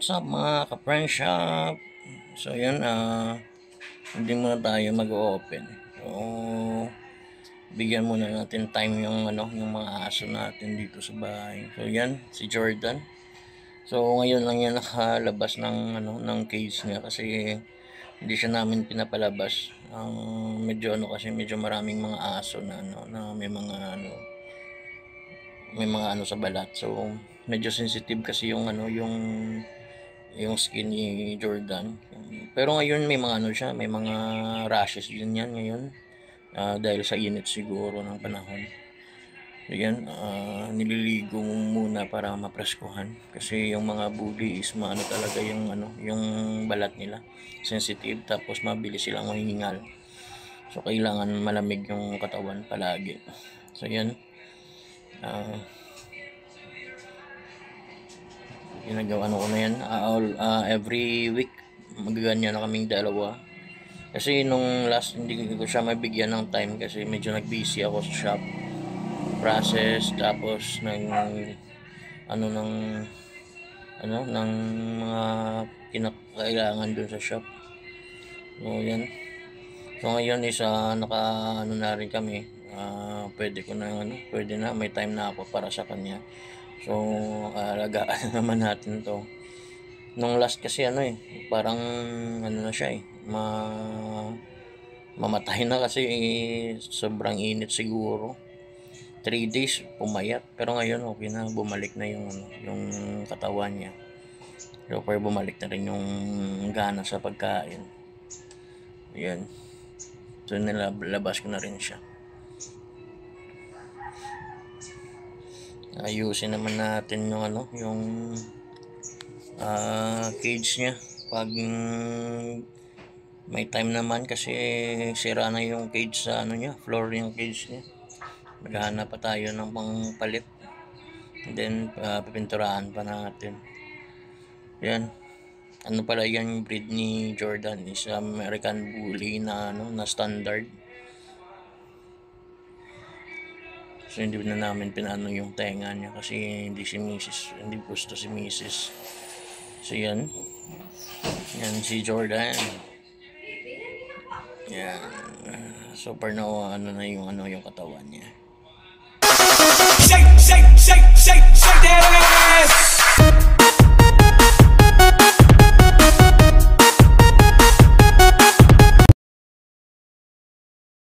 What's up mga ka-friendship? So yun, hindi muna tayo mag-open. So bigyan muna natin time yung yung mga aso natin dito sa bahay. So yan, si Jordan. So ngayon lang yan nakalabas ng cage niya kasi hindi siya namin pinapalabas. Medyo medyo maraming mga aso na na may mga sa balat. So medyo sensitive kasi yung yung skin ni Jordan. Pero ngayon may mga siya, may mga rashes din yan ngayon. Dahil sa init siguro ng panahon. So yan, nililigo muna para mapreskuhan kasi yung mga bully is talaga yung yung balat nila, sensitive, tapos mabilis silang mahingal. So kailangan malamig yung katawan palagi. So yan, ginagawa ko na yan. Every week magaganyan na kaming dalawa kasi nung last hindi ko siya mabigyan ng time kasi medyo nag-busy ako sa shop process, tapos ng ng mga kinakailangan dun sa shop. So yan, so ngayon is naka na rin kami, pwede ko na pwede na, may time na ako para sa kanya. So alagaan naman natin to. Nung last kasi parang na siya mamatay na kasi sobrang init siguro. 3 days pumayat, pero ngayon okay na, bumalik na yung katawan niya. So pero bumalik na rin yung gana sa pagkain. Ayan, so nilabas ko na rin siya. Ayusin naman natin yung cage niya pag may time naman kasi sira na yung cage sa floor yung cage niya. Maghahanap pa tayo ng pangpalit, and then pipinturahan pa natin. Yan, pala yung breed ni Jordan is American Bully na na standard. So hindi na namin pinano yung tenga niya kasi hindi gusto si Mrs. So yan si Jordan. Yan, super na yung yung katawan niya. Shake, shake, shake, shake, shake that